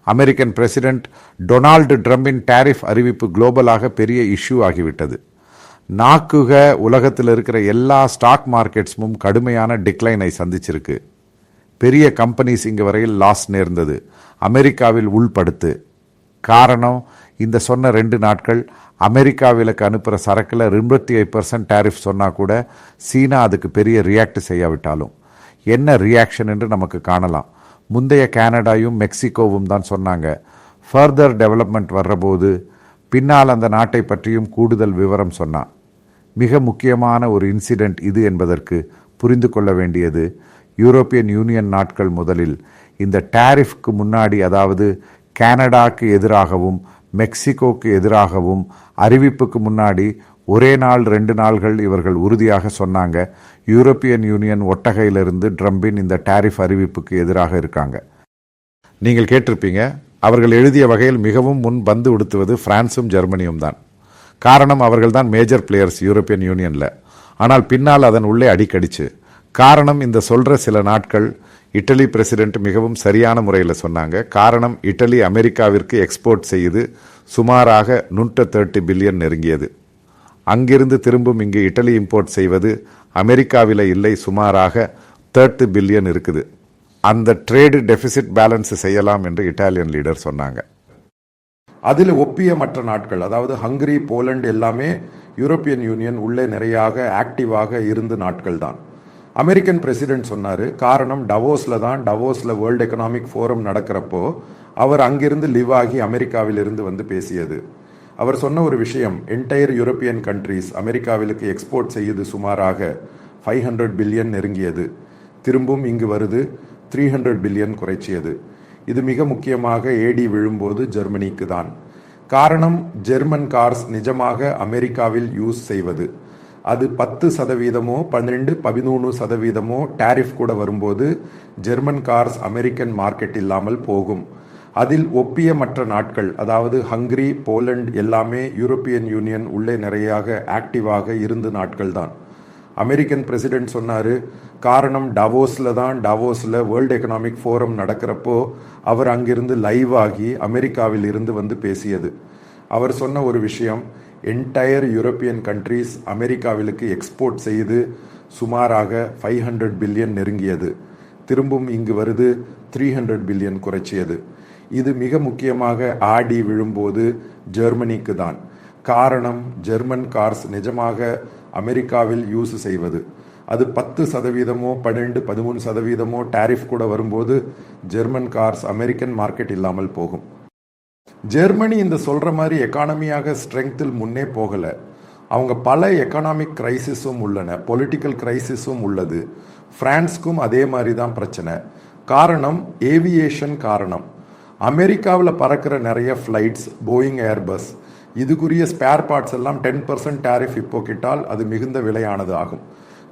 American president Donald ட்ரம்பின் tariff அறிவிப்பு குளோபலாக பெரிய issue ஆகிவிட்டது. நாக்குக உலகத்தில் இருக்கிற எல்லா ஸ்டாக் மார்க்கெட்ஸும் கடுமையான டிக்ளைனை சந்திச்சிருக்கு. பெரிய கம்பெனிஸ் இங்கு வரையில் லாஸ் நேர்ந்தது. அமெரிக்காவில் உள்படுத்து. காரணம், இந்த சொன்ன 2 நாட்கள் அமெரிக்காவிலுக்கு அனுப்புகிற சரக்கில் 25% டாரிஃப் சொன்னால் கூட சீனா அதுக்கு பெரிய ரியாக்ட் செய்யாவிட்டாலும் என்ன ரியாக்ஷன் என்று நமக்கு காணலாம். முந்தைய கனடாயும் மெக்சிகோவும் தான் சொன்னாங்க. ஃபர்தர் டெவலப்மெண்ட் வர்றபோது பின்னால் அந்த நாட்டை பற்றியும் கூடுதல் விவரம் சொன்னான். மிக முக்கியமான ஒரு இன்சிடெண்ட் இது என்பதற்கு புரிந்து கொள்ள வேண்டியது, யூரோப்பியன் யூனியன் நாட்கள் முதலில் இந்த டாரிஃப்க்கு முன்னாடி, அதாவது கனடாக்கு எதிராகவும் மெக்சிகோக்கு எதிராகவும் அறிவிப்புக்கு முன்னாடி ஒரே நாள் 2 நாள்கள் இவர்கள் உறுதியாக சொன்னாங்க, யூரோப்பியன் யூனியன் ஒட்டகையிலிருந்து ட்ரம்பின் இந்த டாரிஃப் அறிவிப்புக்கு எதிராக இருக்காங்க. நீங்கள் கேட்டிருப்பீங்க, அவர்கள் எழுதிய வகையில் மிகவும் முன் பந்து உடுத்துவது பிரான்சும் ஜெர்மனியும் தான். காரணம், அவர்கள் தான் மேஜர் பிளேயர்ஸ் யூரோப்பியன் யூனியனில். ஆனால் பின்னால் அதன் உள்ளே அடிக்கடிச்சு. காரணம், இந்த சொல்கிற சில நாட்கள் இட்டலி பிரசிடென்ட் மிகவும் சரியான முறையில் சொன்னாங்க. காரணம், இட்டலி அமெரிக்காவிற்கு எக்ஸ்போர்ட் செய்து சுமாராக 130 பில்லியன் நெருங்கியது. அங்கிருந்து திரும்பும் இங்கு இட்டலி இம்போர்ட் செய்வது அமெரிக்காவில் இல்லை, சுமாராக 30 பில்லியன் இருக்குது. அந்த ட்ரேடு டெபிசிட் பேலன்ஸ் செய்யலாம் என்று இட்டாலியன் லீடர் சொன்னாங்க. அதில் ஒப்பிய மற்ற நாட்கள், அதாவது ஹங்கரி, போலண்ட் எல்லாமே யூரோப்பியன் யூனியன் உள்ளே நிறையாக ஆக்டிவாக இருந்த நாட்கள் தான். அமெரிக்கன் பிரசிடென்ட் சொன்னார், காரணம் டவோஸில் வேர்ல்டு எக்கனாமிக் ஃபோரம் நடக்கிறப்போ அவர் அங்கிருந்து லிவ் ஆகி அமெரிக்காவில் இருந்து வந்து பேசியது. அவர் சொன்ன ஒரு விஷயம், என்டையர் யூரோப்பியன் கண்ட்ரீஸ் அமெரிக்காவிலுக்கு எக்ஸ்போர்ட் செய்யுது சுமாராக 500 பில்லியன் நெருங்கியது. திரும்பவும் இங்கு வருது 300 பில்லியன் குறைச்சியது. இது மிக முக்கியமாக ஏடி விழும்போது ஜெர்மனிக்கு தான். காரணம், ஜெர்மன் கார்ஸ் நிஜமாக அமெரிக்காவில் யூஸ் செய்வது அது 10%, 12, 13% டாரிஃப் கூட வரும்போது ஜெர்மன் கார்ஸ் அமெரிக்கன் மார்க்கெட் இல்லாமல் போகும். அதில் ஒப்பிய மற்ற நாட்கள், அதாவது ஹங்கரி, போலண்ட் எல்லாமே யூரோப்பியன் யூனியன் உள்ளே நிறையாக ஆக்டிவாக இருந்த நாட்கள் தான். அமெரிக்கன் பிரசிடென்ட் சொன்னார், காரணம் டவோஸில் வேர்ல்டு எக்கனாமிக் ஃபோரம் நடக்கிறப்போ அவர் அங்கிருந்து லைவ் ஆகி அமெரிக்காவில் இருந்து வந்து பேசியது. அவர் சொன்ன ஒரு விஷயம், என்டையர் யூரோப்பியன் கண்ட்ரீஸ் அமெரிக்காவிலுக்கு எக்ஸ்போர்ட் செய்து சுமாராக 500 பில்லியன் நெருங்கியது. திரும்பவும் இங்கு வருது 300 பில்லியன் குறைச்சியது. இது மிக முக்கியமாக ஆடி விழும்போது ஜெர்மனிக்கு தான். காரணம், ஜெர்மன் கார்ஸ் நிஜமாக அமெரிக்காவில் யூஸ் செய்வது அது 10%, 12, 13% டாரிஃப் கூட வரும்போது ஜெர்மன் கார்ஸ் அமெரிக்கன் மார்க்கெட் இல்லாமல் போகும். ஜெர்மனி இந்த சொல்கிற மாதிரி எக்கானமியாக ஸ்ட்ரெங்த்தில் முன்னே போகலை. அவங்க பல எக்கனாமிக் கிரைசிஸும் உள்ளன, பொலிட்டிக்கல் கிரைசிஸும் உள்ளது. பிரான்ஸ்க்கும் அதே மாதிரி தான் பிரச்சனை. காரணம், ஏவியேஷன். காரணம், அமெரிக்காவில் பறக்கிற நிறைய ஃப்ளைட்ஸ், போயிங், ஏர்பஸ், இதுக்குரிய ஸ்பேர் பார்ட்ஸ் எல்லாம் 10% டாரிஃப் இப்போ கிட்டால் அது மிகுந்த விலையானது ஆகும்.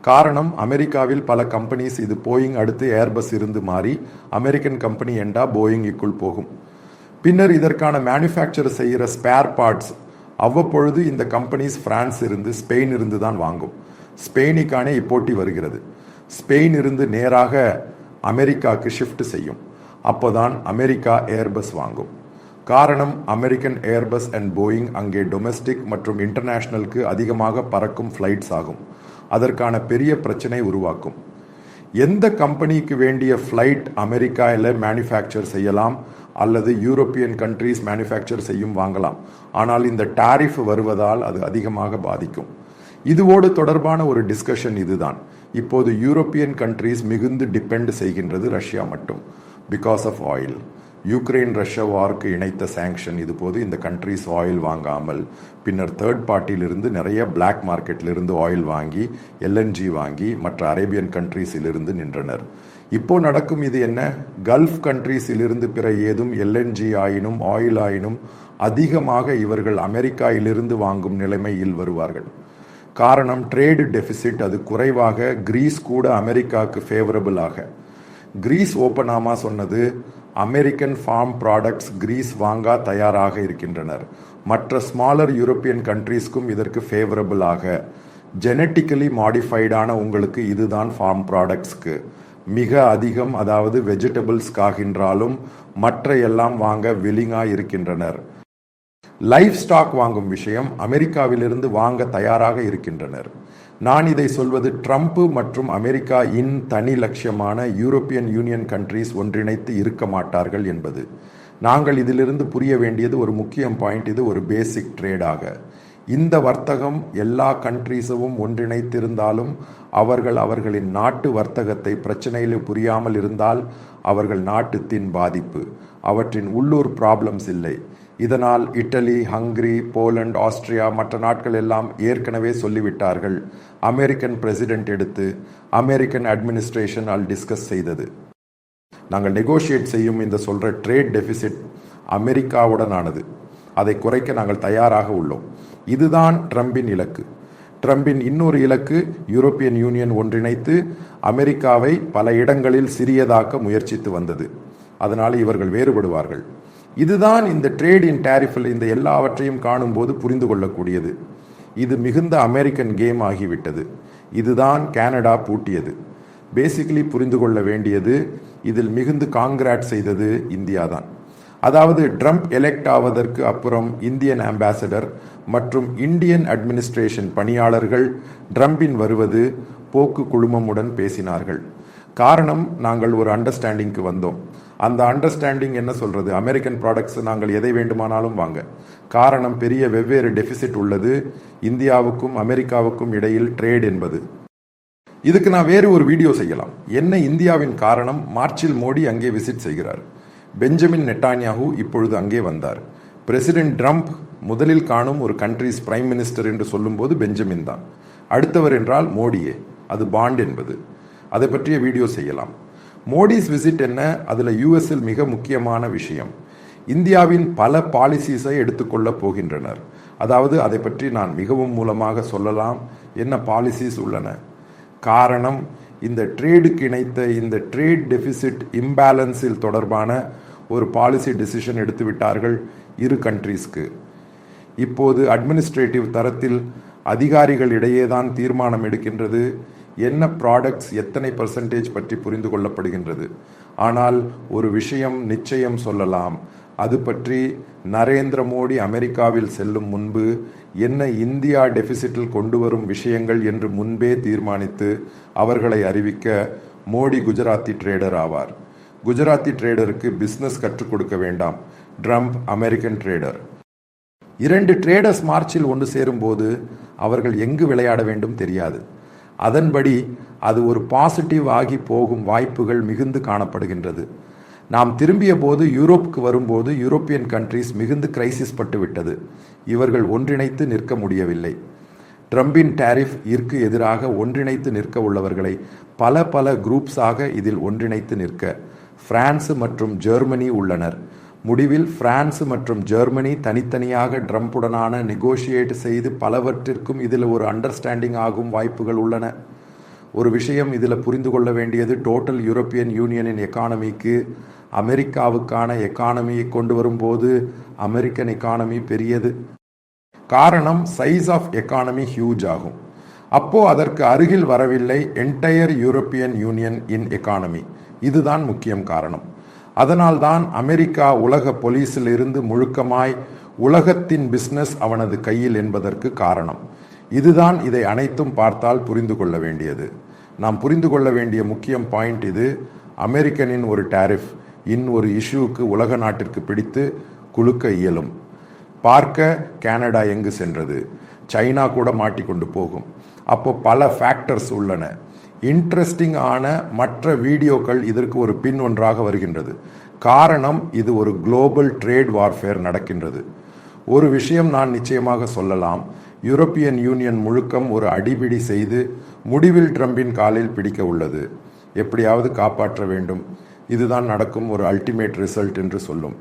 காரணம், அமெரிக்காவில் பல கம்பெனிஸ், இது போயிங் அடுத்து ஏர்பஸ் இருந்து மாறி அமெரிக்கன் கம்பெனி என்றா போயிங்குக்குள் போகும். பின்னர் இதற்கான மேனுஃபேக்சர் செய்கிற ஸ்பேர் பார்ட்ஸ் அவ்வப்பொழுது இந்த கம்பெனிஸ் பிரான்ஸ் இருந்து, ஸ்பெயின் இருந்து தான் வாங்கும். ஸ்பெயினுக்கான இப்போட்டி வருகிறது. ஸ்பெயின் இருந்து நேராக அமெரிக்காவுக்கு ஷிஃப்ட் செய்யும். அப்போதான் அமெரிக்கா ஏர்பஸ் வாங்கும். காரணம், அமெரிக்கன் ஏர்பஸ் அண்ட் போயிங் அங்கே டொமெஸ்டிக் மற்றும் இன்டர்நேஷ்னலுக்கு அதிகமாக பறக்கும் ஃப்ளைட்ஸ் ஆகும். அதற்கான பெரிய பிரச்சனை உருவாக்கும். எந்த கம்பெனிக்கு வேண்டிய ஃப்ளைட் அமெரிக்காவில் மேனுஃபேக்சர் செய்யலாம் அல்லது யூரோப்பியன் கண்ட்ரீஸ் மேனுஃபேக்சர் செய்யும் வாங்கலாம். ஆனால் இந்த டாரிஃப் வருவதால் அது அதிகமாக பாதிக்கும். இதுவோடு தொடர்பான ஒரு டிஸ்கஷன் இதுதான். இப்போது யூரோப்பியன் கண்ட்ரீஸ் மிகுந்து டிபெண்ட் செய்கின்றது ரஷ்யா மட்டும், because of oil. Ukraine Russia வாருக்கு இணைத்த சாங்ஷன் இதுபோது இந்த கண்ட்ரீஸ் ஆயில் வாங்காமல் பின்னர் தேர்ட் பார்ட்டியிலிருந்து நிறைய பிளாக் மார்க்கெட்டிலிருந்து ஆயில் வாங்கி, எல்என்ஜி வாங்கி மற்ற அரேபியன் கண்ட்ரீஸிலிருந்து நின்றனர். இப்போ நடக்கும் இது என்ன, கல்ஃப் கண்ட்ரீஸிலிருந்து பிற ஏதும் எல்என்ஜி ஆயினும் ஆயில் ஆயினும் அதிகமாக இவர்கள் அமெரிக்காவிலிருந்து வாங்கும் நிலைமையில் வருவார்கள். காரணம், ட்ரேடு டெபிசிட் அது குறைவாக. கிரீஸ் கூட அமெரிக்காவுக்கு ஃபேவரபிளாக. கிரீஸ் ஓப்பனாமா சொன்னது, அமெரிக்கன் ஃபார்ம் ப்ராடக்ட்ஸ் கிரீஸ் வாங்க தயாராக இருக்கின்றனர். மற்ற ஸ்மாலர் யூரோப்பியன் கண்ட்ரீஸ்க்கும் இதற்கு ஃபேவரபிளாக. ஜெனட்டிக்கலி மாடிஃபைடான உங்களுக்கு இதுதான் ஃபார்ம் ப்ராடக்ட்ஸ்க்கு. மிக அதிகம், அதாவது வெஜிடபிள்ஸ்காகின்றாலும் மற்ற எல்லாம் வாங்க வில்லிங்காக இருக்கின்றனர். லைஃப் ஸ்டாக் வாங்கும் விஷயம் அமெரிக்காவிலிருந்து வாங்க தயாராக இருக்கின்றனர். நான் இதை சொல்வது ட்ரம்ப் மற்றும் அமெரிக்கா தனி லட்சியமான யூரோப்பியன் யூனியன் கண்ட்ரீஸ் ஒன்றிணைத்து இருக்க மாட்டார்கள் என்பது. நாங்கள் இதிலிருந்து புரிய வேண்டியது ஒரு முக்கிய பாயிண்ட். இது ஒரு பேசிக் ட்ரேடாக இந்த வர்த்தகம் எல்லா கண்ட்ரீஸும் ஒன்றிணைத்திருந்தாலும் அவர்களின் நாட்டு வர்த்தகத்தை பிரச்சனையில் புரியாமல் இருந்தால் அவர்கள் நாட்டுத்தின் பாதிப்பு, அவற்றின் உள்ளூர் ப்ராப்ளம்ஸ் இல்லை. இதனால் இட்டலி, ஹங்கரி, போலந்து, ஆஸ்திரியா மற்ற நாட்கள் எல்லாம் ஏற்கனவே சொல்லிவிட்டார்கள். அமெரிக்கன் பிரசிடென்ட் எடுத்து அமெரிக்கன் அட்மினிஸ்ட்ரேஷன் டிஸ்கஸ் செய்தது. நாங்கள் நெகோஷியேட் செய்யும் இந்த சொல்ற ட்ரேட் டெபிசிட் அமெரிக்காவுடனானது. அதை குறைக்க நாங்கள் தயாராக உள்ளோம். இதுதான் ட்ரம்பின் இலக்கு. ட்ரம்பின் இன்னொரு இலக்கு யூரோப்பியன் யூனியன் ஒன்றிணைத்து அமெரிக்காவை பல இடங்களில் சிறியதாக்க முயற்சித்து வந்தது. அதனால் இவர்கள் வேறுபடுவார்கள். இதுதான் இந்த ட்ரேட் இன் டேரிஃபில் இந்த எல்லாவற்றையும் காணும்போது புரிந்து கொள்ளக்கூடியது. இது மிகுந்த அமெரிக்கன் கேம் ஆகிவிட்டது. இதுதான் கனடா பூட்டியது. பேசிக்கலி புரிந்து கொள்ள வேண்டியது, இதில் மிகுந்து காங்கிராட் செய்தது இந்தியா தான். அதாவது ட்ரம்ப் எலெக்ட் ஆவதற்கு அப்புறம் இந்தியன் அம்பாசடர் மற்றும் இந்தியன் அட்மினிஸ்ட்ரேஷன் பணியாளர்கள் ட்ரம்பின் வருவது போக்கு குழுமமுடன் பேசினார்கள். காரணம், நாங்கள் ஒரு அண்டர்ஸ்டாண்டிங்க்கு வந்தோம். அந்த அண்டர்ஸ்டாண்டிங் என்ன சொல்றது? அமெரிக்கன் ப்ராடக்ட்ஸ் நாங்கள் எதை வேண்டுமானாலும் வாங்க. காரணம், பெரிய வெவ்வேறு டெபிசிட் உள்ளது இந்தியாவுக்கும் அமெரிக்காவுக்கும் இடையில் ட்ரேட் என்பது. இதுக்கு நான் வேறு ஒரு வீடியோ செய்யலாம். என்ன இந்தியாவின் காரணம்? மார்ச்சில் மோடி அங்கே விசிட் செய்கிறார். பெஞ்சமின் நெட்டான்யாஹூ இப்பொழுது அங்கே வந்தார். பிரசிடென்ட் ட்ரம்ப் முதலில் காணும் ஒரு கண்ட்ரிஸ் பிரைம் மினிஸ்டர் என்று சொல்லும்போது பெஞ்சமின் தான். அடுத்தவர் என்றால் மோடியே. அது பாண்ட் என்பது. அதை பற்றிய வீடியோ செய்யலாம். மோடிஸ் விசிட் என்ன? அதில் யூஎஸில் மிக முக்கியமான விஷயம், இந்தியாவின் பல பாலிசிஸை எடுத்துக்கொள்ள போகின்றனர். அதாவது அதை பற்றி நான் மிகவும் மூலமாக சொல்லலாம். என்ன பாலிசிஸ் உள்ளன? காரணம், இந்த ட்ரேடுக்கு இணைத்த இந்த ட்ரேட் டெபிசிட் இம்பேலன்ஸில் தொடர்பான ஒரு பாலிசி டிசிஷன் எடுத்து விட்டார்கள் இரு கண்ட்ரீஸ்க்கு. இப்போது அட்மினிஸ்ட்ரேட்டிவ் தரத்தில் அதிகாரிகளிடையே தான் தீர்மானம் எடுக்கின்றது. என்ன ப்ராடக்ட்ஸ் எத்தனை பர்சன்டேஜ் பற்றி புரிந்து கொள்ளப்படுகின்றது. ஆனால் ஒரு விஷயம் நிச்சயம் சொல்லலாம், அது பற்றி நரேந்திர மோடி அமெரிக்காவில் செல்லும் முன்பு என்ன இந்தியா டெபிசிட்டில் கொண்டு வரும் விஷயங்கள் என்று முன்பே தீர்மானித்து அவர்களை அறிவிக்க மோடி குஜராத்தி ட்ரேடர் ஆவார். குஜராத்தி ட்ரேடருக்கு பிஸ்னஸ் கற்றுக் கொடுக்க வேண்டாம். Trump American trader. இரண்டு ட்ரேடர்ஸ் மார்ச்சில் ஒன்று சேரும்போது அவர்கள் எங்கு விளையாட வேண்டும் தெரியாது. அதன்படி அது ஒரு பாசிட்டிவ் ஆகி போகும் வாய்ப்புகள் மிகுந்து காணப்படுகின்றது. நாம் திரும்பிய போது யூரோப்புக்கு வரும்போது யூரோப்பியன் கண்ட்ரீஸ் மிகுந்து கிரைசிஸ் பட்டுவிட்டது. இவர்கள் ஒன்றிணைத்து நிற்க முடியவில்லை. ட்ரம்பின் டாரிஃப் இற்கு எதிராக ஒன்றிணைத்து நிற்க உள்ளவர்களை பல குரூப்ஸாக இதில் ஒன்றிணைத்து நிற்க பிரான்ஸ் மற்றும் ஜெர்மனி உள்ளனர். முடிவில் பிரான்ஸ் மற்றும் ஜெர்மனி தனித்தனியாக ட்ரம்புடனான நெகோஷியேட் செய்து பலவற்றிற்கும் இதில் ஒரு அண்டர்ஸ்டாண்டிங் ஆகும் வாய்ப்புகள் உள்ளன. ஒரு விஷயம் இதில் புரிந்து கொள்ள வேண்டியது, டோட்டல் யூரோப்பியன் யூனியனின் எக்கானமிக்கு அமெரிக்காவுக்கான எக்கானமியை கொண்டு வரும்போது அமெரிக்கன் எக்கானமி பெரியது. காரணம், சைஸ் ஆஃப் எக்கானமி ஹியூஜ் ஆகும். அப்போ அதற்கு அருகில் வரவில்லை என்டையர் யூரோப்பியன் யூனியன் இன் எக்கானமி. இதுதான் முக்கியம் காரணம். அதனால்தான் அமெரிக்கா உலக போலீஸில் இருந்து முழுக்கமாய் உலகத்தின் பிஸ்னஸ் அவனது கையில் என்பதற்கு காரணம். இதுதான். இதை அனைத்தும் பார்த்தால் புரிந்து கொள்ள வேண்டியது. நாம் புரிந்து கொள்ள வேண்டிய முக்கிய பாயிண்ட் இது. அமெரிக்கனின் ஒரு டாரிஃப் ஒரு இஷ்யூக்கு உலக நாட்டிற்கு பிடித்து குலுக்க இயலும். பார்க்க கனடா எங்கு சென்றது, சைனா கூட மாட்டிக்கொண்டு போகும். அப்போ பல ஃபேக்டர்ஸ் உள்ளன. இன்ட்ரெஸ்டிங் ஆன மற்ற வீடியோக்கள் இதற்கு ஒரு பின் ஒன்றாக வருகின்றது. காரணம், இது ஒரு குளோபல் ட்ரேட் வார்ஃபேர் நடக்கின்றது. ஒரு விஷயம் நான் நிச்சயமாக சொல்லலாம், யூரோப்பியன் யூனியன் முழுக்கம் ஒரு அடிபிடி செய்து முடிவில் ட்ரம்பின் காலில் பிடிக்க உள்ளது. எப்படியாவது காப்பாற்ற வேண்டும். இதுதான் நடக்கும் ஒரு அல்டிமேட் ரிசல்ட் என்று சொல்லும்.